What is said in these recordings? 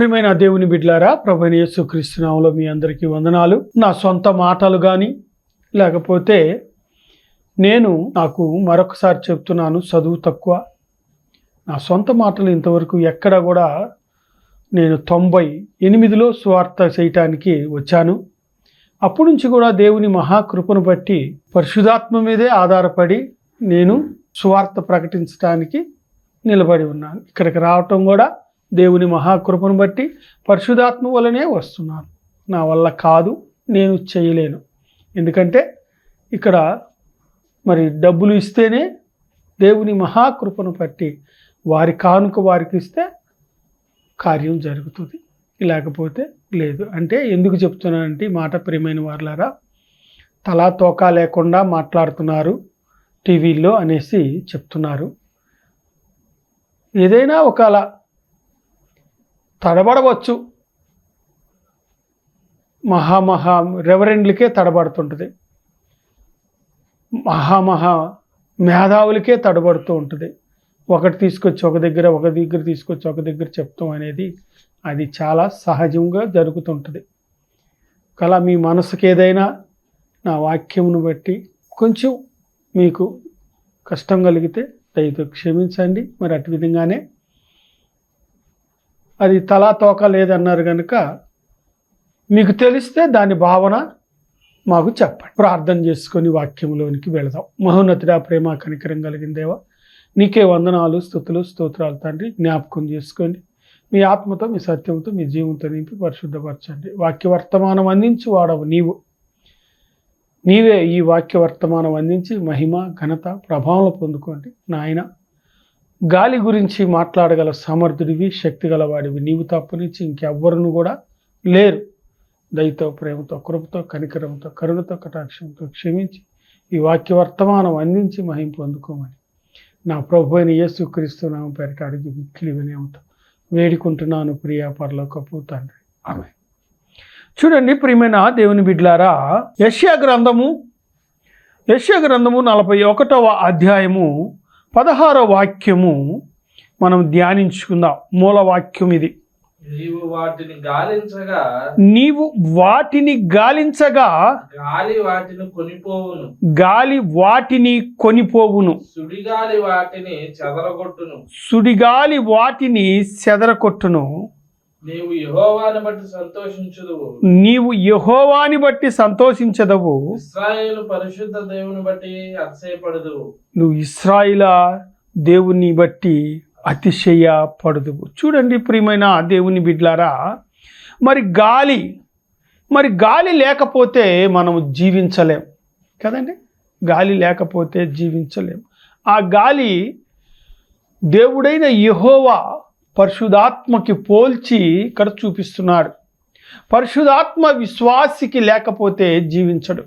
ప్రియమైన దేవుని బిడ్డలారా, ప్రభువైన యేసుక్రీస్తు నామములో మీ అందరికీ వందనాలు. నా సొంత మాటలు కానీ లేకపోతే నాకు మరొకసారి చెప్తున్నాను, చదువు తక్కువ. నా సొంత మాటలు ఇంతవరకు ఎక్కడ కూడా నేను 98లో సువార్త చేయటానికి వచ్చాను. అప్పటి నుంచి కూడా దేవుని మహాకృపను బట్టి పరిశుద్ధాత్మ మీదే ఆధారపడి నేను సువార్త ప్రకటించడానికి నిలబడి ఉన్నాను. ఇక్కడికి రావటం కూడా దేవుని మహాకృపను బట్టి పరిశుద్ధాత్మ వల్లనే వస్తున్నాను. నా వల్ల కాదు, నేను చేయలేను. ఎందుకంటే ఇక్కడ మరి డబ్బులు ఇస్తేనే దేవుని మహాకృపను బట్టి వారి కానుక వారికి ఇస్తే కార్యం జరుగుతుంది, లేకపోతే లేదు. అంటే ఎందుకు చెప్తున్నానంటే మాట, ప్రియమైన వారులారా, తలా తోకా లేకుండా మాట్లాడుతున్నారు టీవీల్లో అనేసి చెప్తున్నారు. ఏదైనా ఒకలా తడబడవచ్చు, మహా రెవరెండ్లకే తడబడుతుంటుంది, మహా మేధావులకే తడబడుతూ ఉంటుంది. ఒకటి తీసుకొచ్చి ఒక దగ్గర తీసుకొచ్చి ఒక దగ్గర చెప్తాం అనేది అది చాలా సహజంగా జరుగుతుంటుంది. కలా మీ మనసుకి ఏదైనా నా వాక్యమును బట్టి కొంచెం మీకు కష్టం కలిగితే దయతో క్షమించండి. మరి అటు విధంగానే అది తలా తోక లేదన్నారు కనుక మీకు తెలిస్తే దాని భావన మాకు చెప్పండి. ప్రార్థన చేసుకొని వాక్యంలోనికి వెళదాం. మహోన్నతుడా, ప్రేమ కనికరం కలిగిన దేవా, నీకే వందనాలు, స్తుతులు, స్తోత్రాలు తండ్రి. జ్ఞాపకం చేసుకోండి. మీ ఆత్మతో, మీ సత్యంతో, మీ జీవంతో నింపి పరిశుద్ధపరచండి. వాక్య వర్తమానం అందించి వాడవు నీవే ఈ వాక్య వర్తమానం అందించి మహిమ, ఘనత, ప్రభావం పొందుకోండి. నాయన, గాలి గురించి మాట్లాడగల సమర్థుడివి, శక్తి గలవాడివి నీవు తప్పనిచ్చి ఇంకెవ్వరును కూడా లేరు. దయతో, ప్రేమతో, కృపతో, కనికరంతో, కరుణతో, కటాక్షంతో క్షమించి ఈ వాక్య వర్తమానం అందించి మహిమ పొందుకోమని నా ప్రభు అయిన యేసుక్రీస్తు నామం పేరిట అడిగి మిక్కిలి వినయంతో వేడుకుంటున్నాను ప్రియ పరలోకపు తండ్రి, ఆమేన్. చూడండి ప్రియమైన దేవుని బిడ్డలారా, యెషయా గ్రంథము 41వ అధ్యాయము 16వ వాక్యము మనం ధ్యానించుకుందాం. మూల వాక్యం ఇది. నీవు వాటిని గాలించగా గాలి వాటిని కొనిపోవును, సుడిగాలి వాటిని చెదరగొట్టును. నీవు యెహోవాని బట్టి సంతోషించదవు, ఇశ్రాయేలు పరిశుద్ధ దేవుని బట్టి అతిశయపడదు. నువ్వు ఇశ్రాయేలు దేవుని బట్టి అతిశయపడదువు. చూడండి ప్రియమైన దేవుని బిడ్డలారా, మరి గాలి లేకపోతే మనం జీవించలేం కదండి. గాలి లేకపోతే జీవించలేం. ఆ గాలి దేవుడైన యెహోవా పరిశుద్ధాత్మకి పోల్చి ఇక్కడ చూపిస్తున్నాడు. పరిశుద్ధాత్మ విశ్వాసికి లేకపోతే జీవించడు.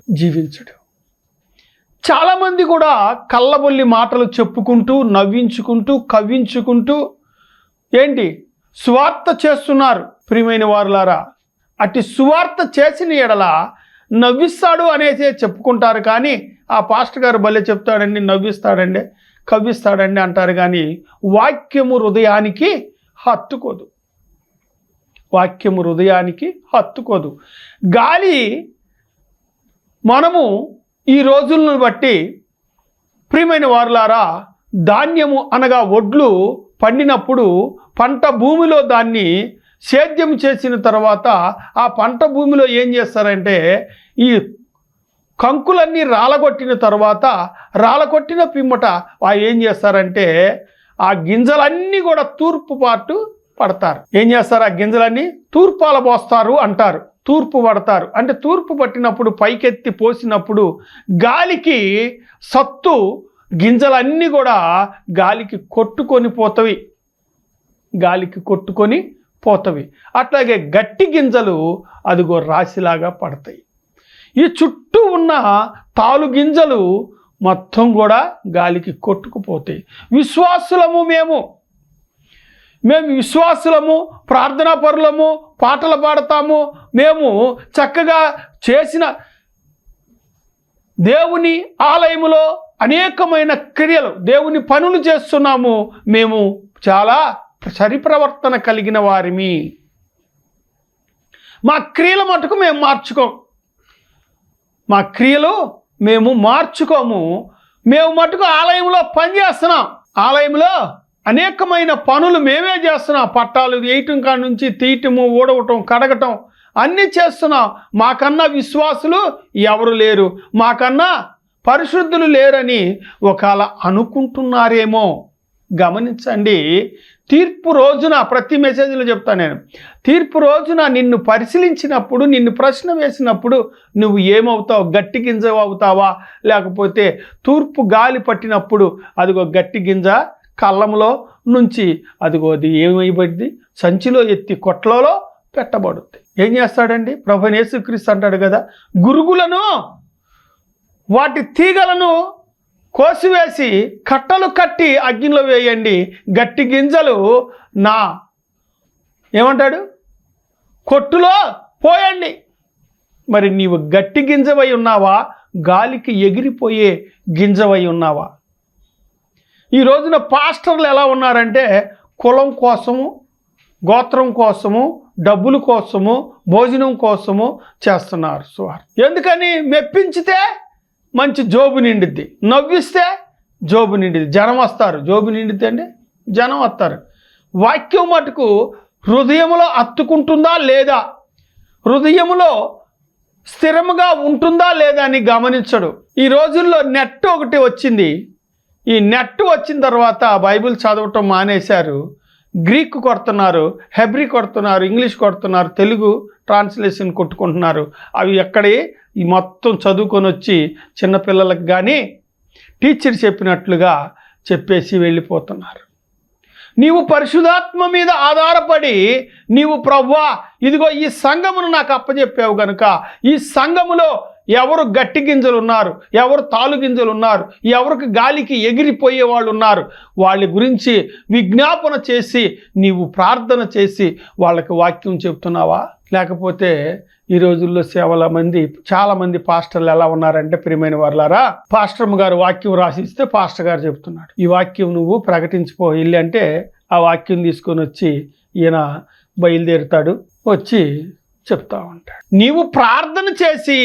చాలామంది కూడా కళ్ళబొల్లి మాటలు చెప్పుకుంటూ, నవ్వించుకుంటూ, కవ్వించుకుంటూ సువార్త చేస్తున్నారు. ప్రియమైన వారులారా, అట్టి సువార్త చేసిన ఎడల నవ్విస్తాడు అనేసి చెప్పుకుంటారు. కానీ ఆ పాస్టర్ గారు భలే చెప్తాడండి, నవ్విస్తాడండి, కవ్విస్తాడండి అంటారు. కానీ వాక్యము హృదయానికి హత్తుకోదు. గాలి మనము ఈ రోజులను బట్టి ప్రియమైన వారులారా, ధాన్యము అనగా ఒడ్లు పండినప్పుడు పంట భూమిలో దాన్ని సేద్యం చేసిన తర్వాత ఆ పంట భూమిలో ఏం చేస్తారంటే ఈ కంకులన్నీ రాలగొట్టిన తర్వాత, రాలగొట్టిన పిమ్మట ఏం చేస్తారంటే ఆ గింజలన్నీ కూడా తూర్పు పాటు పడతారు. ఏం చేస్తారు? ఆ గింజలన్నీ తూర్పాల పోస్తారు అంటారు. తూర్పు పడతారు అంటే తూర్పు పట్టినప్పుడు పైకెత్తి పోసినప్పుడు గాలికి సత్తు గింజలన్నీ కూడా గాలికి కొట్టుకొని పోతవి. అట్లాగే గట్టి గింజలు అదిగో రాశిలాగా పడతాయి. ఈ చుట్టూ ఉన్న తాలు గింజలు మొత్తం కూడా గాలికి కొట్టుకుపోతాయి. విశ్వాసులము మేము విశ్వాసులము, ప్రార్థనా పరులము, పాటలు పాడతాము, మేము చక్కగా చేసిన దేవుని ఆలయములో అనేకమైన క్రియలు, దేవుని పనులు చేస్తున్నాము. మేము చాలా సరిప్రవర్తన కలిగిన వారిమి. మా క్రియల మటుకు మేము మార్చుకోం, మా క్రియలు మేము మార్చుకోము. మేము మటుకు ఆలయంలో పని చేస్తున్నాం, ఆలయంలో అనేకమైన పనులు మేమే చేస్తున్నాం. పట్టాలు వేయటం కాడ నుంచి తీయటము, ఊడవటం, కడగటం అన్నీ చేస్తున్నాం. మాకన్నా విశ్వాసులు ఎవరు లేరు, మాకన్నా పరిశుద్ధులు లేరని ఒకవేళ అనుకుంటున్నారేమో. గమనించండి, తీర్పు రోజున ప్రతి మెసేజ్లో చెప్తాను నేను, తీర్పు రోజున నిన్ను పరిశీలించినప్పుడు, నిన్ను ప్రశ్న వేసినప్పుడు నువ్వు ఏమవుతావు? గట్టి గింజ అవుతావా, లేకపోతే తూర్పు గాలి పట్టినప్పుడు అదిగో గట్టి గింజ కళ్ళంలో నుంచి అదిగో అది ఏమైబడింది, సంచిలో ఎత్తి కొట్లలో పెట్టబడుద్ది. ఏం చేస్తాడండి ప్రభువైన యేసుక్రీస్తు అంటాడు కదా, గురుగులను వాటి తీగలను కోసివేసి కట్టలు కట్టి అగ్నిలో వేయండి, గట్టి గింజలు నా ఏమంటాడు కొట్టులో పోయండి. మరి నీవు గట్టి గింజవై ఉన్నావా, గాలికి ఎగిరిపోయే గింజవై ఉన్నావా? ఈ రోజున పాస్టర్లు ఎలా ఉన్నారంటే కులం కోసము, గోత్రం కోసము, డబ్బుల కోసము, భోజనం కోసము చేస్తున్నారు సువార్త. ఎందుకని? మెప్పించితే మంచి జోబు నిండిద్ది, నవ్విస్తే జోబు నిండిద్ది, జనం వస్తారు. జోబు నిండిద్ది అండి, జనం వస్తారు. వాక్యం మటుకు హృదయంలో అత్తుకుంటుందా లేదా, హృదయంలో స్థిరముగా ఉంటుందా లేదా అని గమనించడు. ఈ రోజుల్లో నెట్ ఒకటి వచ్చింది. ఈ నెట్ వచ్చిన తర్వాత బైబిల్ చదవటం మానేశారు, గ్రీక్ కొడుతున్నారు, హెబ్రీ కొడుతున్నారు, ఇంగ్లీష్ కొడుతున్నారు, తెలుగు ట్రాన్స్లేషన్ కొట్టుకుంటున్నారు. అవి ఎక్కడి ఈ మొత్తం చదువుకొని వచ్చి చిన్నపిల్లలకు కానీ టీచర్ చెప్పినట్లుగా చెప్పేసి వెళ్ళిపోతున్నారు. నీవు పరిశుద్ధాత్మ మీద ఆధారపడి నీవు ప్రభువా ఇదిగో ఈ సంఘమును నాకు అప్పచెప్పావు గనుక, ఈ సంఘములో ఎవరు గట్టి గింజలు ఉన్నారు, ఎవరు తాలు గింజలు ఉన్నారు, ఎవరికి గాలికి ఎగిరిపోయే వాళ్ళు ఉన్నారు, వాళ్ళ గురించి విజ్ఞాపన చేసి నీవు ప్రార్థన చేసి వాళ్ళకి వాక్యం చెప్తున్నావా? లేకపోతే ఈ రోజుల్లో చాలామంది పాస్టర్లు ఎలా ఉన్నారంటే, ప్రియమైన వారులారా, పాస్టర్ గారు వాక్యం రాసిస్తే పాస్టర్ గారు చెప్తున్నాడు, ఈ వాక్యం నువ్వు ప్రకటించిపో ఇల్లు అంటే, ఆ వాక్యం తీసుకొని వచ్చి ఈయన బయలుదేరుతాడు, వచ్చి చెప్తా ఉంటాడు. నీవు ప్రార్థన చేసి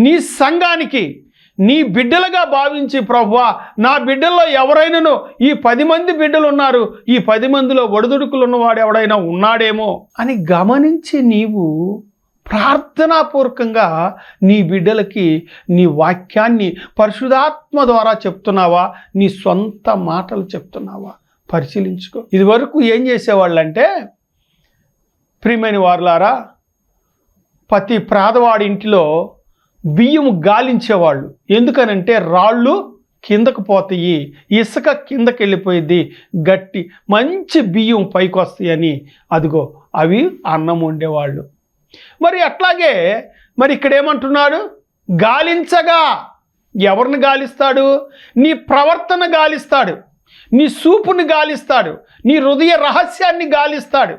నీ సంఘానికి నీ బిడ్డలుగా భావించి, ప్రభువా నా బిడ్డల్లో ఎవరైనాను ఈ 10 మంది బిడ్డలు ఉన్నారు, ఈ 10 మందిలో ఒడిదుడుకులు ఉన్నవాడు ఎవడైనా ఉన్నాడేమో అని గమనించి నీవు ప్రార్థనాపూర్వకంగా నీ బిడ్డలకి నీ వాక్యాన్ని పరిశుద్ధాత్మ ద్వారా చెప్తున్నావా, నీ సొంత మాటలు చెప్తున్నావా? పరిశీలించుకో. ఇదివరకు ఏం చేసేవాళ్ళంటే, ప్రియమైన వారులారా, ప్రతి పేదవాడి ఇంటిలో బియ్యం గాలించేవాళ్ళు. ఎందుకనంటే రాళ్ళు కిందకు పోతాయి, ఇసుక కిందకి వెళ్ళిపోయింది, గట్టి మంచి బియ్యం పైకి వస్తాయని అదిగో అవి అన్నం వండేవాళ్ళు. మరి అట్లాగే మరి ఇక్కడ ఏమంటున్నాడు? గాలించగా. ఎవరిని గాలిస్తాడు? నీ ప్రవర్తన గాలిస్తాడు, నీ చూపుని గాలిస్తాడు, నీ హృదయ రహస్యాన్ని గాలిస్తాడు,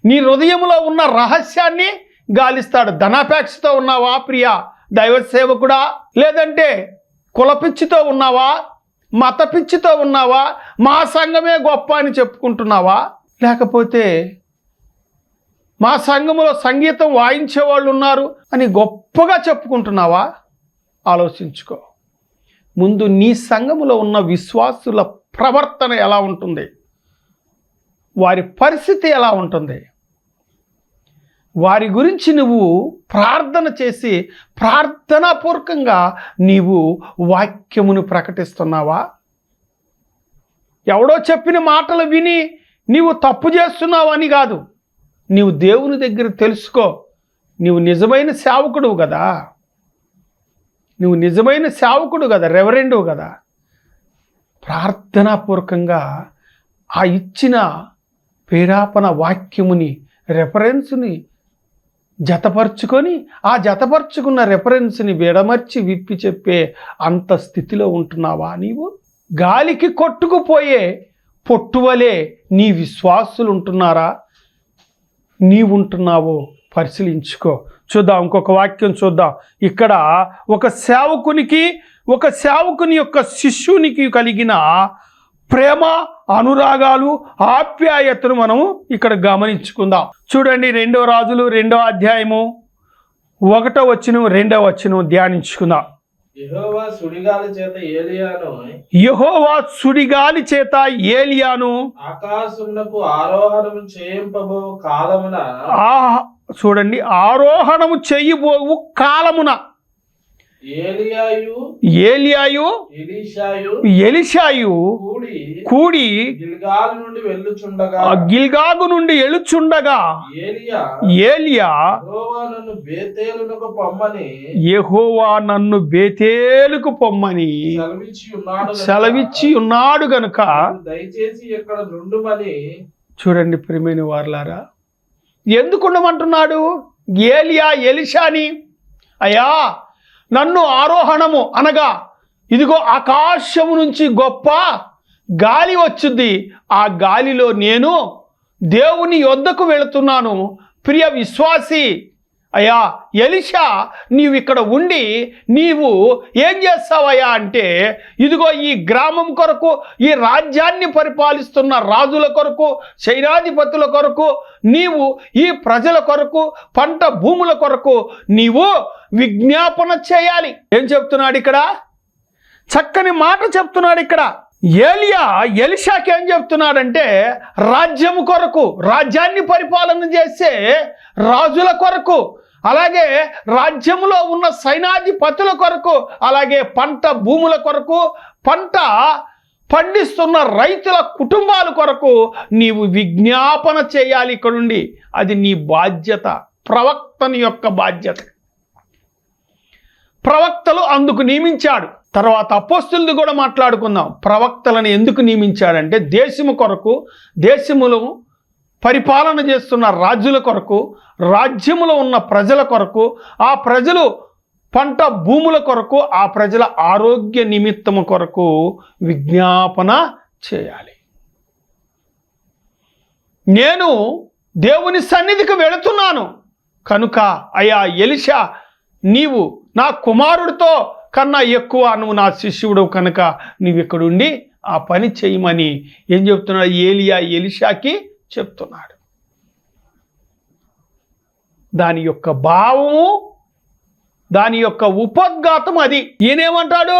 నీ హృదయంలో ఉన్న రహస్యాన్ని గాలిస్తాడు. ధనాపేక్షతో ఉన్నావా ప్రియా దైవ సేవకుడా? లేదంటే కులపిచ్చితో ఉన్నావా, మత పిచ్చితో ఉన్నావా, మా సంఘమే గొప్ప అని చెప్పుకుంటున్నావా? లేకపోతే మా సంఘములో సంగీతం వాయించే వాళ్ళు ఉన్నారు అని గొప్పగా చెప్పుకుంటున్నావా? ఆలోచించుకో. ముందు నీ సంఘములో ఉన్న విశ్వాసుల ప్రవర్తన ఎలా ఉంటుంది, వారి పరిస్థితి ఎలా ఉంటుంది, వారి గురించి నువ్వు ప్రార్థన చేసి ప్రార్థనాపూర్వకంగా నీవు వాక్యమును ప్రకటిస్తున్నావా? ఎవడో చెప్పిన మాటలు విని నీవు తప్పు చేస్తున్నావు అని కాదు, నీవు దేవుని దగ్గర తెలుసుకో. నీవు నిజమైన సేవకుడువు కదా, నువ్వు నిజమైన సేవకుడు కదా, రెవరెండువు కదా. ప్రార్థనాపూర్వకంగా ఆ ఇచ్చిన ప్రేరేపణ వాక్యముని రెఫరెన్స్ని జతపరుచుకొని, ఆ జతపరుచుకున్న రెఫరెన్స్ని విడమర్చి విప్పి చెప్పే అంత స్థితిలో ఉంటున్నావా నీవు? గాలికి కొట్టుకుపోయే పొట్టువలే నీ విశ్వాసులు ఉంటున్నారా, నీవుంటున్నావో పరిశీలించుకో. చూద్దాం, ఇంకొక వాక్యం చూద్దాం. ఇక్కడ ఒక సేవకుని యొక్క శిష్యునికి కలిగిన ప్రేమ, అనురాగాలు, ఆప్యాయతను మనము ఇక్కడ గమనించుకుందాం. చూడండి 2 రాజులు 2వ అధ్యాయము 1వ వచనం 2వ వచనం ధ్యానించుకుందాం. యెహోవా సుడిగాలి చేత ఏలియాను ఆకాశమునకు ఆరోహణము చేయింపబో కాలమున చూడండి, ఆరోహణము చేయబోవు కాలమున ఏలియాయు ఎలీషాయు కూడి గిల్గాగు నుండి వెళ్ళుచుండగా ఏలియా యెహోవా నన్ను బేతేలుకు పొమ్మని సెలవిచ్చి ఉన్నాడు గనుక దయచేసి ఇక్కడ నుండుమని. చూడండి ప్రియమైన వారలారా, ఎందుకు ఉండమంటున్నాడు ఏలియా ఎలీషాని? అయ్యా, నన్ను ఆరోహణము అనగా ఇదిగో ఆకాశము నుంచి గొప్ప గాలి వచ్చుద్ది, ఆ గాలిలో నేను దేవుని యొద్దకు వెళుతున్నాను. ప్రియ విశ్వాసి, అయ్యా ఎలీషా, నీవు ఇక్కడ ఉండి నీవు ఏం చేస్తావయ్యా అంటే, ఇదిగో ఈ గ్రామం కొరకు, ఈ రాజ్యాన్ని పరిపాలిస్తున్న రాజుల కొరకు, సైన్యాధిపతుల కొరకు, నీవు ఈ ప్రజల కొరకు, పంట భూముల కొరకు నీవు విజ్ఞాపన చేయాలి. ఏం చెప్తున్నాడు ఇక్కడ? చక్కని మాట చెప్తున్నాడు ఇక్కడ. ఏలియా ఎలీషాకి ఏం చెప్తున్నాడంటే, రాజ్యము కొరకు, రాజ్యాన్ని పరిపాలన చేసే రాజుల కొరకు, అలాగే రాజ్యములో ఉన్న సైన్యాధిపతుల కొరకు, అలాగే పంట భూముల కొరకు, పంట పండిస్తున్న రైతుల కుటుంబాల కొరకు నీవు విజ్ఞాపన చేయాలి ఇక్కడుండి. అది నీ బాధ్యత, ప్రవక్తని యొక్క బాధ్యత. ప్రవక్తలు అందుకు నియమించాడు. తర్వాత అపోస్తులది కూడా మాట్లాడుకుందాం. ప్రవక్తలను ఎందుకు నియమించాడంటే, దేశము కొరకు, దేశములో పరిపాలన చేస్తున్న రాజుల కొరకు, రాజ్యములో ఉన్న ప్రజల కొరకు, ఆ ప్రజలు పంట భూముల కొరకు, ఆ ప్రజల ఆరోగ్య నిమిత్తము కొరకు విజ్ఞాపన చేయాలి. నేను దేవుని సన్నిధికి వెళుతున్నాను కనుక అయ్యా ఎలీషా, నీవు నా కుమారుడితో కన్నా ఎక్కువ నువ్వు నా శిష్యుడు కనుక నీవు ఇక్కడుండి ఆ పని చేయమని ఏం చెప్తున్నాడు? ఏలియా ఎలీషాకి చెప్తున్నాడు. దాని యొక్క భావము, దాని యొక్క ఉపోద్ఘాతం అది. ఈయనేమంటాడు?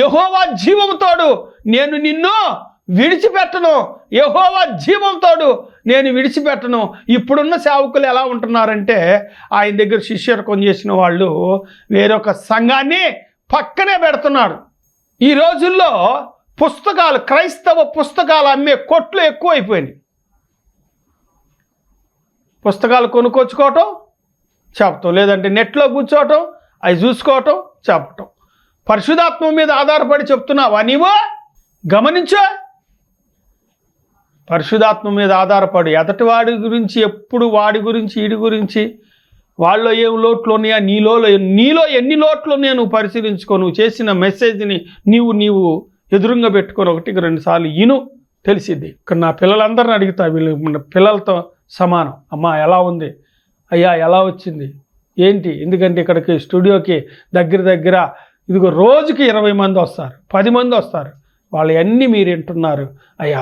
యెహోవా జీవంతోడు నేను నిన్ను విడిచిపెట్టను, యెహోవా జీవంతోడు నేను విడిచిపెట్టను. ఇప్పుడున్న సేవకులు ఎలా ఉంటున్నారంటే, ఆయన దగ్గర శిష్యర్కం చేసిన వాళ్ళు వేరొక సంఘాన్ని పక్కనే పెడుతున్నారు. ఈ రోజుల్లో పుస్తకాలు, క్రైస్తవ పుస్తకాలు అమ్మే కొట్లు ఎక్కువైపోయినాయి. పుస్తకాలు కొనుక్కొచ్చుకోవటం, చెప్పటం, లేదంటే నెట్లో కూర్చోవటం, అవి చూసుకోవటం, చెప్పటం. పరిశుద్ధాత్మ మీద ఆధారపడి చెప్తున్నావా నీవు? గమనించు. పరిశుద్ధాత్మ మీద ఆధారపడి ఎదటి వాడి గురించి, ఎప్పుడు వాడి గురించి, వీడి గురించి, వాళ్ళలో ఏం లోట్లు ఉన్నాయా, నీలో ఎన్ని లోట్లు ఉన్నాయో నువ్వు పరిశీలించుకో. నువ్వు చేసిన మెసేజ్ని నీవు ఎదురుగా పెట్టుకొని 1-2 సార్లు ఇను, తెలిసిద్ది. ఇక్కడ నా పిల్లలందరిని అడుగుతా, వీళ్ళు పిల్లలతో సమానం. అమ్మా ఎలా ఉంది? అయ్యా ఎలా వచ్చింది? ఏంటి? ఎందుకంటే ఇక్కడికి స్టూడియోకి దగ్గర ఇదిగో రోజుకి 20 మంది వస్తారు, 10 మంది వస్తారు. వాళ్ళు అన్నీ మీరు వింటున్నారు. అయ్యా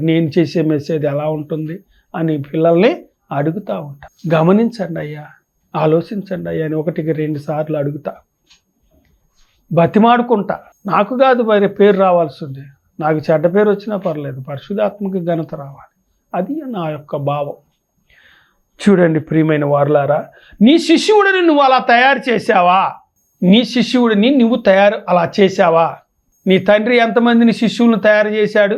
నేను చేసే మెసేజ్ ఎలా ఉంటుంది అని పిల్లల్ని అడుగుతూ ఉంటా. గమనించండి అయ్యా, ఆలోచించండి అయ్యా అని 1-2 సార్లు అడుగుతా, బతిమాడుకుంటా. నాకు కాదు మరి పేరు రావాల్సి ఉంది, నాకు చెడ్డ పేరు వచ్చినా పర్లేదు, పరిశుద్ధాత్మకి ఘనత రావాలి. అది నా యొక్క భావం. చూడండి ప్రియమైన వారులారా, నీ శిష్యుడిని నువ్వు అలా తయారు చేసావా? నీ శిష్యుడిని నువ్వు అలా చేసావా? నీ తండ్రి ఎంతమందిని శిష్యులను తయారు చేశాడు?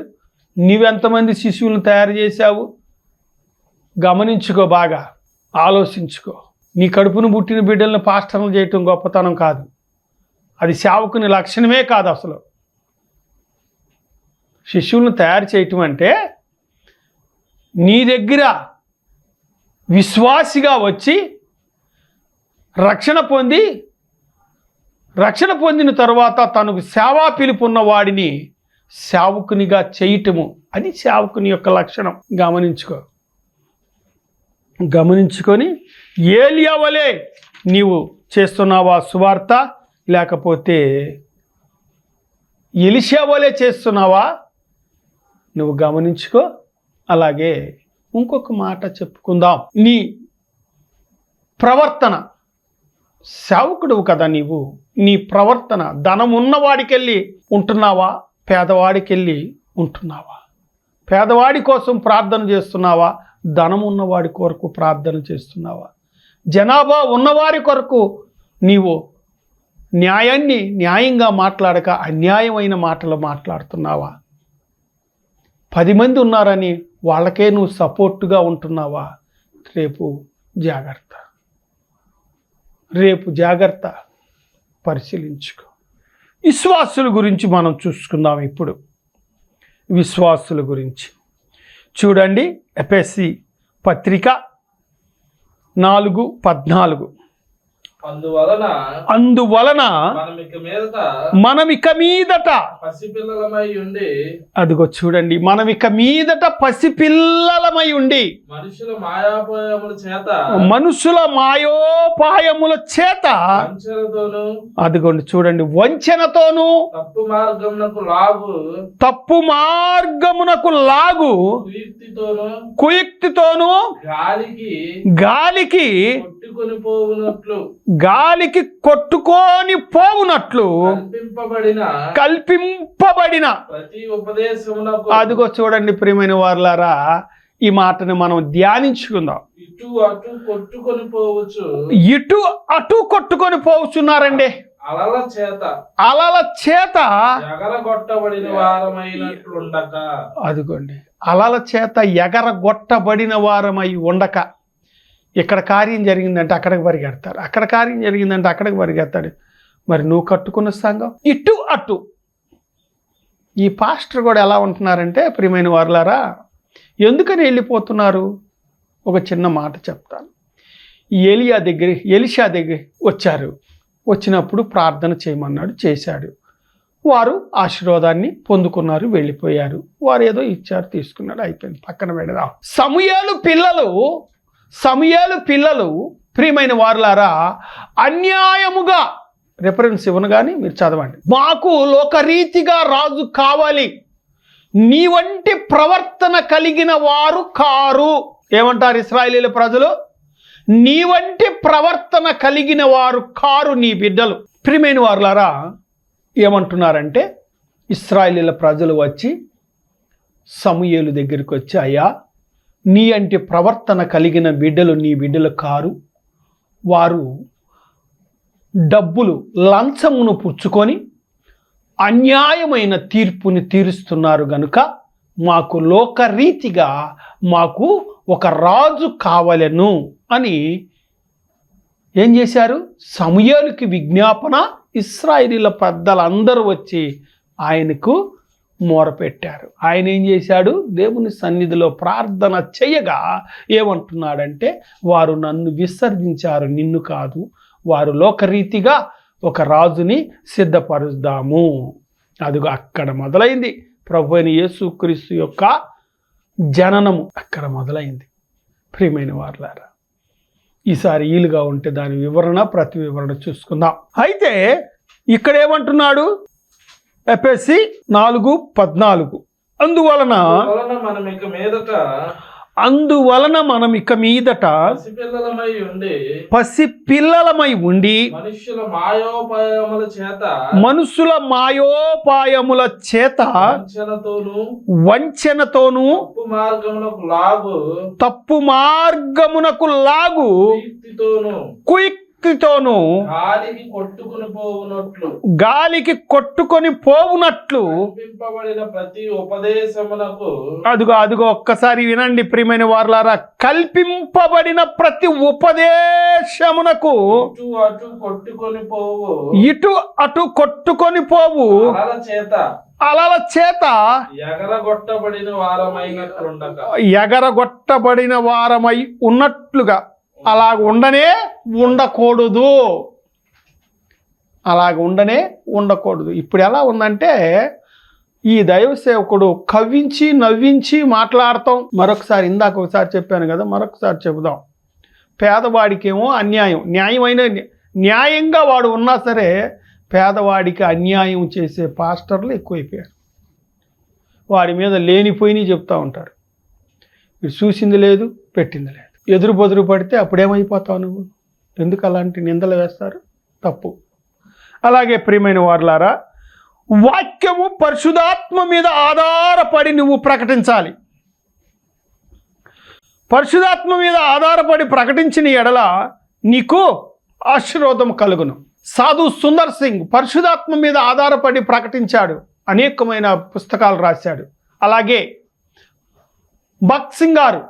నీవెంతమంది శిష్యులను తయారు చేశావు? గమనించుకో, బాగా ఆలోచించుకో. నీ కడుపును పుట్టిన బిడ్డలను పాస్టర్లు చేయటం గొప్పతనం కాదు, అది సేవకుని లక్షణమే కాదు. అసలు శిష్యులను తయారు చేయటం అంటే నీ దగ్గర విశ్వాసిగా వచ్చి రక్షణ పొందిన తర్వాత తనకు సేవా పిలుపున్న వాడిని సేవకునిగా చేయటము, అది సేవకుని యొక్క లక్షణం. గమనించుకొని ఏలియా వలె నీవు చేస్తున్నావా సువార్త, లేకపోతే ఎలీషా వలె చేస్తున్నావా? నువ్వు గమనించుకో. అలాగే ఇంకొక మాట చెప్పుకుందాం. నీ ప్రవర్తన, సేవకుడువు కదా నీవు, నీ ప్రవర్తన ధనం ఉన్నవాడికెళ్ళి ఉంటున్నావా, పేదవాడికెళ్ళి ఉంటున్నావా? పేదవాడి కోసం ప్రార్థన చేస్తున్నావా, ధనం ఉన్నవాడి కొరకు ప్రార్థన చేస్తున్నావా? జనాభా ఉన్నవారి కొరకు నీవు న్యాయాన్ని న్యాయంగా మాట్లాడక అన్యాయమైన మాటలు మాట్లాడుతున్నావా? 10 మంది ఉన్నారని వాళ్ళకే నువ్వు సపోర్టుగా ఉంటున్నావా? రేపు జాగ్రత్త, రేపు జాగ్రత్త, పరిశీలించుకో. విశ్వాసుల గురించి మనం చూసుకుందాం. ఇప్పుడు విశ్వాసుల గురించి చూడండి. ఎఫెసీ పత్రిక 4:14. అందువలన మనం ఇక మీదట పసిపిల్లలమై ఉండి, అదిగో చూడండి, మనం ఇక మీదట పసిపిల్లలమై ఉండి మనుషుల మాయోపాయముల చేత వంచనతోను, అదిగోండి చూడండి, వంచనతోను తప్పు మార్గమునకు లాగు కుయుక్తితోను గాలికి కొట్టుకొని పోవునట్లు కల్పింపబడిన అదిగో చూడండి ప్రియమైన వారులారా, ఈ మాటను మనం ధ్యానించుకుందాం. ఇటు అటు కొట్టుకొని పోవచ్చున్నారండి. అలల చేత ఎగరగొట్టబడిన వారమైనట్లుండక, అదిగోండి, అలల చేత ఎగరగొట్టబడిన వారమై ఉండక. ఇక్కడ కార్యం జరిగిందంటే అక్కడికి పరిగెడతారు, అక్కడ కార్యం జరిగిందంటే అక్కడికి పరిగెడతాడు. మరి నువ్వు కట్టుకున్న సంఘం ఇటు అటు. ఈ పాస్టర్ కూడా ఎలా ఉంటున్నారంటే ప్రియమైన వారులారా, ఎందుకని వెళ్ళిపోతున్నారు? ఒక చిన్న మాట చెప్తాను. ఎలీషా దగ్గర వచ్చారు. వచ్చినప్పుడు ప్రార్థన చేయమన్నాడు, చేశాడు. వారు ఆశీర్వాదాన్ని పొందుకున్నారు, వెళ్ళిపోయారు. వారు ఏదో ఇచ్చారు, తీసుకున్నాడు, అయిపోయింది, పక్కన పెడదాం. సమూయేలు పిల్లలు ప్రియమైన వారులారా, అన్యాయముగా రెఫరెన్స్ ఇవ్వను కానీ మీరు చదవండి. మాకు లోకరీతిగా రాజు కావాలి, నీ వంటి ప్రవర్తన కలిగిన వారు కారు. ఏమంటారు ఇశ్రాయేలీల ప్రజలు? నీ వంటి ప్రవర్తన కలిగిన వారు కారు నీ బిడ్డలు. ప్రియమైన వారులారా, ఏమంటున్నారంటే ఇశ్రాయేలీల ప్రజలు వచ్చి సమూయేలు దగ్గరికి వచ్చి, అయ్యా, నీ అంటి ప్రవర్తన కలిగిన బిడ్డలు నీ బిడ్డలు కారు, వారు డబ్బులు లంచమును పుచ్చుకొని అన్యాయమైన తీర్పుని తీరుస్తున్నారు గనుక మాకు లోకరీతిగా మాకు ఒక రాజు కావలెను అని ఏం చేశారు? సమూయేలుకి విజ్ఞాపన ఇశ్రాయేలీల పెద్దలందరూ వచ్చి ఆయనకు మొరపెట్టారు. ఆయన ఏం చేశాడు? దేవుని సన్నిధిలో ప్రార్థన చేయగా ఏమంటున్నాడంటే, వారు నన్ను విసర్జించారు, నిన్ను కాదు. వారు లోకరీతిగా ఒక రాజుని సిద్ధపరుద్దాము. అదిగో అక్కడ మొదలైంది ప్రభువైన యేసుక్రీస్తు యొక్క జననము, అక్కడ మొదలైంది. ప్రియమైన వారులారా, ఈసారి ఈలుగా ఉంటే దాని వివరణ, ప్రతి వివరణ చూసుకుందాం. అయితే ఇక్కడ ఏమంటున్నాడు? ఎఫెసీ 4:14. అందువలన మనం ఇక మీదట పసిపిల్లలమై ఉండి మనుషుల మాయోపాయముల చేత వంచనతోను తప్పు మార్గమునకు లాగు కుయుక్తితోను గాలికి కొట్టుకొని పోవునట్లు ప్రతి ఉపదేశమునకు, అదిగో ఒక్కసారి వినండి ప్రియమైన వారులారా, కల్పింపబడిన ప్రతి ఉపదేశమునకు ఇటు అటు కొట్టుకొని పోవు అలల చేత ఎగరగొట్టబడిన వారమై ఉన్నట్లుగా. అలాగ ఉండకూడదు. ఇప్పుడు ఎలా ఉందంటే, ఈ దైవ సేవకుడు కవ్వించి నవ్వించి మాట్లాడతాం. మరొకసారి, ఇందాక ఒకసారి చెప్పాను కదా, మరొకసారి చెబుదాం. పేదవాడికేమో అన్యాయం, న్యాయంగా వాడు ఉన్నా సరే పేదవాడికి అన్యాయం చేసే పాస్టర్లు ఎక్కువైపోయారు. వాడి మీద లేనిపోయినవి చెప్తూ ఉంటారు. వీడు చూసింది లేదు, పెట్టింది లేదు. ఎదురు బొదురు పడితే అప్పుడేమైపోతావు నువ్వు? ఎందుకు అలాంటి నిందలు వేస్తారు? తప్పు. అలాగే ప్రియమైన వారులారా, వాక్యము పరిశుద్ధాత్మ మీద ఆధారపడి నువ్వు ప్రకటించాలి. పరిశుద్ధాత్మ మీద ఆధారపడి ప్రకటించిన ఎడల నీకు ఆశీర్వాదం కలుగును. సాధు సుందర్ సింగ్ పరిశుద్ధాత్మ మీద ఆధారపడి ప్రకటించాడు, అనేకమైన పుస్తకాలు రాశాడు. అలాగే భగత్ సింగ్ గారు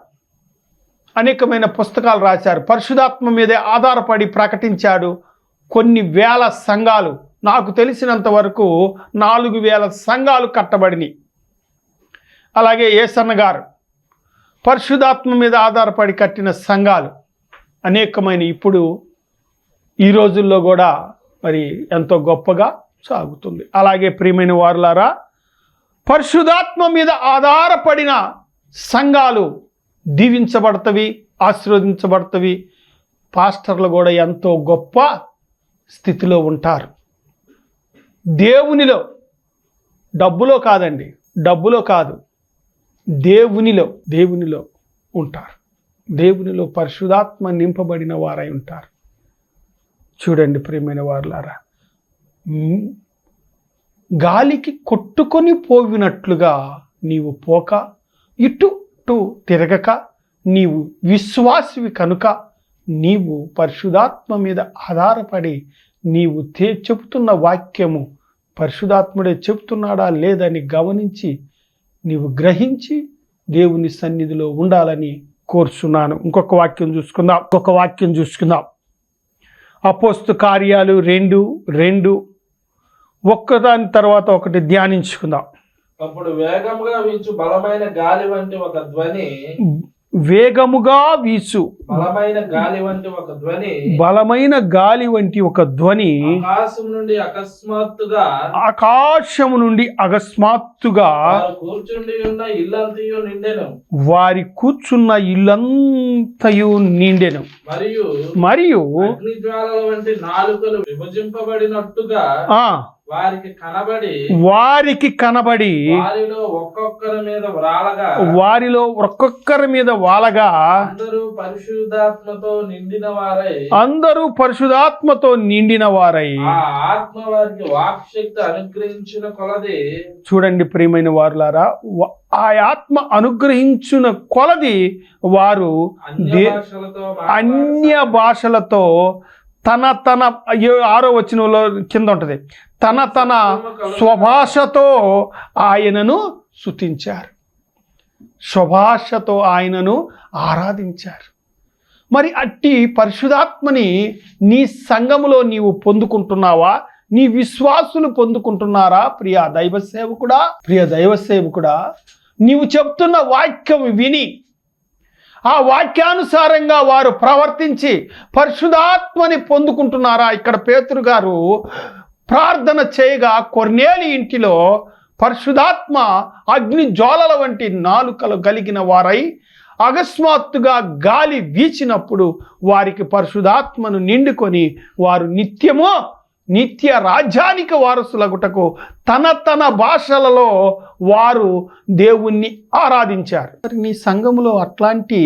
అనేకమైన పుస్తకాలు రాశారు, పరిశుద్ధాత్మ మీదే ఆధారపడి ప్రకటించాడు. కొన్ని వేల సంఘాలు, నాకు తెలిసినంత వరకు 4000 సంఘాలు కట్టబడినాయి. అలాగే ఏసన్న గారు పరిశుద్ధాత్మ మీద ఆధారపడి కట్టిన సంఘాలు అనేకమైన ఇప్పుడు ఈ రోజుల్లో కూడా మరి ఎంతో గొప్పగా సాగుతుంది. అలాగే ప్రియమైన వారులారా, పరిశుద్ధాత్మ మీద ఆధారపడిన సంఘాలు దీవించబడతవి, ఆశీర్వదించబడతవి. పాస్టర్లు కూడా ఎంతో గొప్ప స్థితిలో ఉంటారు. దేవునిలో, డబ్బులో కాదండి, డబ్బులో కాదు, దేవునిలో ఉంటారు. దేవునిలో పరిశుద్ధాత్మ నింపబడిన వారై ఉంటారు. చూడండి ప్రియమైన వారులారా, గాలికి కొట్టుకొని పోవినట్లుగా నీవు పోక, ఇటు తిరగక, నీవు విశ్వాసివి కనుక నీవు పరిశుద్ధాత్మ మీద ఆధారపడి నీవు చెబుతున్న వాక్యము పరిశుద్ధాత్ముడే చెబుతున్నాడా లేదని గమనించి నీవు గ్రహించి దేవుని సన్నిధిలో ఉండాలని కోరుచున్నాను. ఇంకొక వాక్యం చూసుకుందాం. అపోస్తల కార్యాలు 2:2 ఒక్కదాని తర్వాత ఒకటి ధ్యానించుకుందాం. అప్పుడు వేగముగా వీచు బలమైన గాలి వంటి ఒక ధ్వని, వేగముగా వీచు బలమైన గాలి వంటి ఒక ధ్వని, బలమైన గాలి వంటి ఒక ధ్వని ఆకాశం నుండి అకస్మాత్తుగా వారి కూర్చున్న ఇల్లంతయు నిండెను. మరియు అగ్నిజ్వాలల వంటి నాలుకలు విభజింపబడినట్టుగా వారికి కనబడి వారిలో ఒక్కొక్కరి మీద వాలగా అందరూ పరిశుద్ధాత్మతో నిండిన వారై ఆత్మ వారికి వాక్శక్తి అనుగ్రహించిన కొలది. చూడండి ప్రియమైన వారులారా, ఆ ఆత్మ అనుగ్రహించిన కొలది వారు అన్య భాషలతో తన 6వ వచనంలో కింద ఉంటుంది, తన స్వభాషతో ఆయనను స్తుతించారు, స్వభాషతో ఆయనను ఆరాధించారు. మరి అట్టి పరిశుద్ధాత్మని నీ సంఘములో నీవు పొందుకుంటున్నావా? నీ విశ్వాసులు పొందుకుంటున్నారా? ప్రియ దైవ సేవకుడా, నీవు చెప్తున్న వాక్యం విని ఆ వాక్యానుసారంగా వారు ప్రవర్తించి పరిశుద్ధాత్మని పొందుకుంటున్నారా? ఇక్కడ పేతురు గారు ప్రార్థన చేయగా కొర్నేలి ఇంటిలో పరిశుద్ధాత్మ అగ్ని జ్వాలల వంటి నాలుకలు కలిగిన వారై అకస్మాత్తుగా గాలి వీచినప్పుడు వారికి పరిశుద్ధాత్మను నిండుకొని వారు నిత్య రాజ్యానికి వారసులగుటకు తన భాషలలో వారు దేవుణ్ణి ఆరాధించారు. నీ సంఘములో అట్లాంటి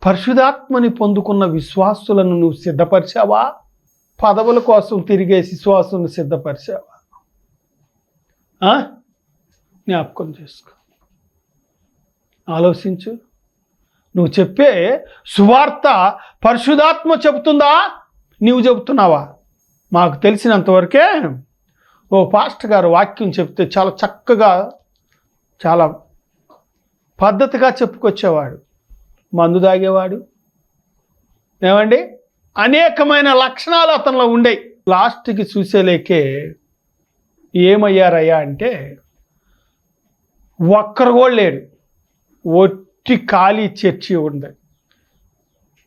పరిశుద్ధాత్మని పొందుకున్న విశ్వాసులను నువ్వు సిద్ధపరిచావా? పదవుల కోసం తిరిగే విశ్వాసులను సిద్ధపరిచావా? జ్ఞాపకం చేసుకో, ఆలోచించు. నువ్వు చెప్పే సువార్త పరిశుద్ధాత్మ చెబుతుందా, నీవు చెబుతున్నావా? మాకు తెలిసినంతవరకే ఓ పాస్టర్ గారు వాక్యం చెప్తే చాలా చక్కగా, చాలా పద్ధతిగా చెప్పుకొచ్చేవాడు. మందు తాగేవాడు, ఏమండి, అనేకమైన లక్షణాలు అతనిలో ఉండేవి. లాస్ట్కి చూసేలేకే ఏమయ్యారయ్యా అంటే ఒక్కరు కూడా లేడు, ఒట్టి ఖాళీ చర్చి ఉంది,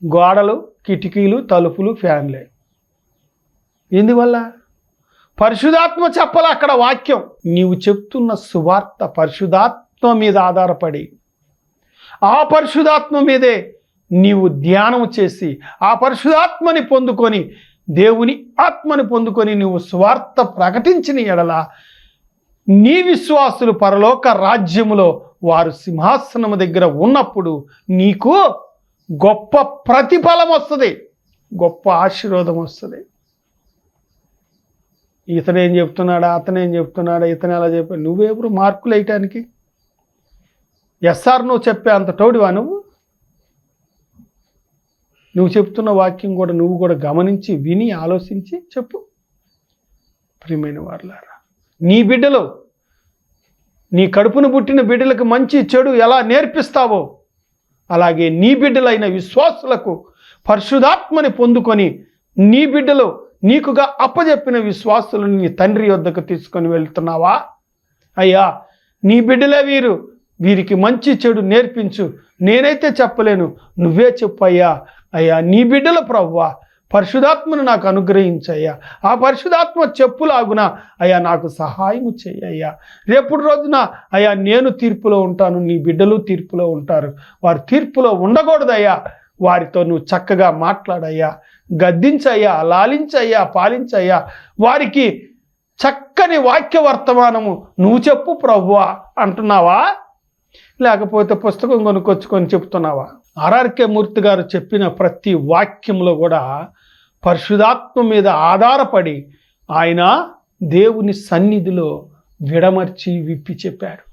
గోడలు, కిటికీలు, తలుపులు, ఫ్యాన్లే. ఎందువల్ల? పరిశుద్ధాత్మ చెప్పాలి అక్కడ వాక్యం. నీవు చెప్తున్న సువార్త పరిశుద్ధాత్మ మీద ఆధారపడి ఆ పరిశుద్ధాత్మ మీదే నీవు ధ్యానం చేసి ఆ పరిశుద్ధాత్మని పొందుకొని దేవుని ఆత్మని పొందుకొని నువ్వు సువార్త ప్రకటించిన ఎడల నీ విశ్వాసులు పరలోక రాజ్యములో వారు సింహాసనము దగ్గర ఉన్నప్పుడు నీకు గొప్ప ప్రతిఫలం వస్తుంది, గొప్ప ఆశీర్వాదం వస్తుంది. ఇతనేం చెప్తున్నాడా, అతనేం చెప్తున్నాడా, ఇతను ఎలా చెప్పా, నువ్వెవరు మార్కులు వేయటానికి? ఎస్ఆర్ నువ్వు చెప్పే అంత తోడివా నువ్వు చెప్తున్న వాక్యం కూడా నువ్వు కూడా గమనించి విని ఆలోచించి చెప్పు. ప్రియమైన వారలారా, నీ బిడ్డలు, నీ కడుపును పుట్టిన బిడ్డలకు మంచి చెడు ఎలా నేర్పిస్తావో అలాగే నీ బిడ్డలైన విశ్వాసులకు పరిశుద్ధాత్మని పొందుకొని నీ బిడ్డలు నీకుగా అప్పజెప్పిన విశ్వాసులను నీ తండ్రి వద్దకు తీసుకొని వెళ్తున్నావా? అయ్యా, నీ బిడ్డలే వీరికి మంచి చెడు నేర్పించు, నేనైతే చెప్పలేను, నువ్వే చెప్పయ్యా. అయ్యా, నీ బిడ్డల ప్రభువా, పరిశుధాత్మను నాకు అనుగ్రహించయ్యా. ఆ పరిశుధాత్మ చెప్పులాగున అయ్యా నాకు సహాయము చెయ్యయ్యా. రేపటి రోజున అయ్యా నేను తీర్పులో ఉంటాను, నీ బిడ్డలు తీర్పులో ఉంటారు. వారు తీర్పులో ఉండకూడదయ్యా. వారితో నువ్వు చక్కగా మాట్లాడయ్యా, గద్దించయ్యా, లాలించయ్యా, పాలించయ్యా. వారికి చక్కని వాక్య వర్తమానము నువ్వు చెప్పు ప్రభువా అంటున్నావా? లేకపోతే పుస్తకం కొనుక్కొచ్చుకొని చెప్తున్నావా? ఆర్ఆర్కే మూర్తి గారు చెప్పిన ప్రతి వాక్యంలో కూడా పరిశుధాత్మ మీద ఆధారపడి ఆయన దేవుని సన్నిధిలో విడమర్చి విప్పి చెప్పాడు.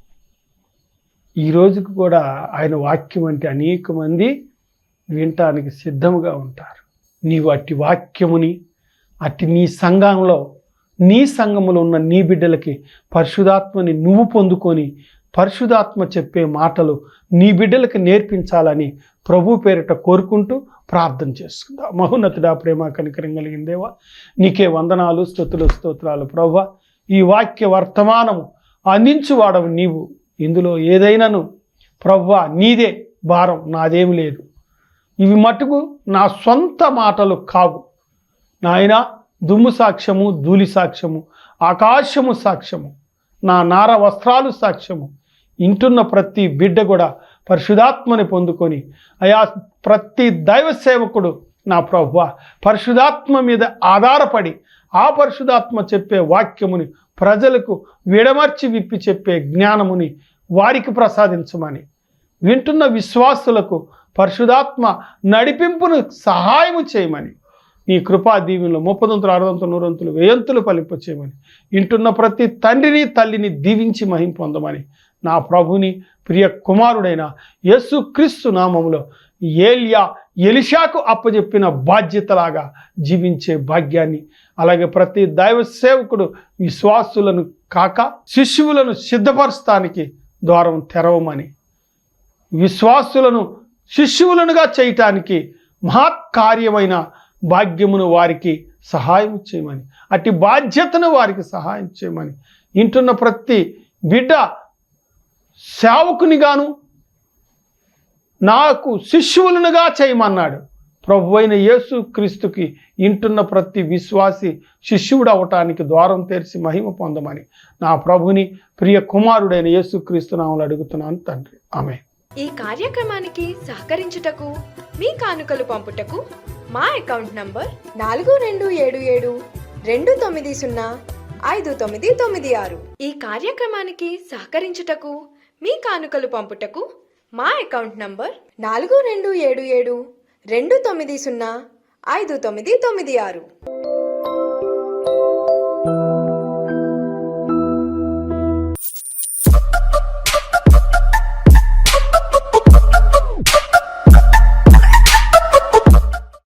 ఈ రోజుకు కూడా ఆయన వాక్యం అంటే అనేక మంది వినటానికి సిద్ధంగా ఉంటారు. నీవు అట్టి వాక్యముని అట్టి నీ సంఘములో ఉన్న నీ బిడ్డలకి పరిశుధాత్మని నువ్వు పొందుకొని పరిశుధాత్మ చెప్పే మాటలు నీ బిడ్డలకు నేర్పించాలని ప్రభు పేరిట కోరుకుంటూ ప్రార్థన చేసుకుందాం. మహోన్నతుడా, ప్రేమ కనికరం కలిగిన దేవా, నీకే వందనాలు, స్తుతులు, స్తోత్రాలు. ప్రభువా, ఈ వాక్య వర్తమానము అందించువాడవు నీవు. ఇందులో ఏదైనాను ప్రభువా నీదే భారం, నాదేమి లేదు. ఇవి మటుకు నా సొంత మాటలు కావు నాయనా. దుమ్ము సాక్ష్యము, ధూళి సాక్ష్యము, ఆకాశము సాక్ష్యము, నా నార వస్త్రాలు సాక్ష్యము. ఇంటున్న ప్రతి బిడ్డ కూడా పరిశుధాత్మని పొందుకొని అయా ప్రతి దైవ సేవకుడు నా ప్రభువా పరిశుధాత్మ మీద ఆధారపడి ఆ పరిశుధాత్మ చెప్పే వాక్యముని ప్రజలకు విడమర్చి విప్పి చెప్పే జ్ఞానముని వారికి ప్రసాదించమని, వింటున్న విశ్వాసులకు పరిశుధాత్మ నడిపింపును సహాయము చేయమని, నీ కృపా దీవెనలో 30 60 100 వేయంతులు ఫలింప చేయమని, వింటున్న ప్రతి తండ్రిని తల్లిని దీవించి మహిమ పొందమని నా ప్రభుని ప్రియ కుమారుడైన యేసుక్రీస్తు నామములో ఎలీషాకు అప్పచెప్పిన బాధ్యతలాగా జీవించే భాగ్యాన్ని, అలాగే ప్రతి దైవ సేవకుడు విశ్వాసులను కాక శిష్యువులను సిద్ధపరచడానికి ద్వారం తెరవమని, విశ్వాసులను శిష్యువులనుగా చేయటానికి మహత్కార్యమైన భాగ్యమును వారికి సహాయం చేయమని, అట్టి బాధ్యతను వారికి సహాయం చేయమని, ఇంటున్న ప్రతి బిడ్డ సేవకునిగాను నాకు శిష్యువులనుగా చేయమన్నాడు. ప్రభువైన యేసు క్రీస్తుకి ఇంటున్న ప్రతి విశ్వాసి శిష్యుడు అవటానికి ద్వారం తెరిచి మహిమ పొందమని నా ప్రభుని ప్రియ కుమారుడైన యేసు క్రీస్తు నామములో అడుగుతున్నాను తండ్రి, ఆమేన్. ఈ కార్యక్రమానికి సహకరించుటకు మీ కానుకలు పంపుటకు మా అకౌంట్ నంబర్ 427729059996. ఈ కార్యక్రమానికి సహకరించుటకు మీ కానుకలు పంపుటకు మా అకౌంట్ నంబర్ 427729059996.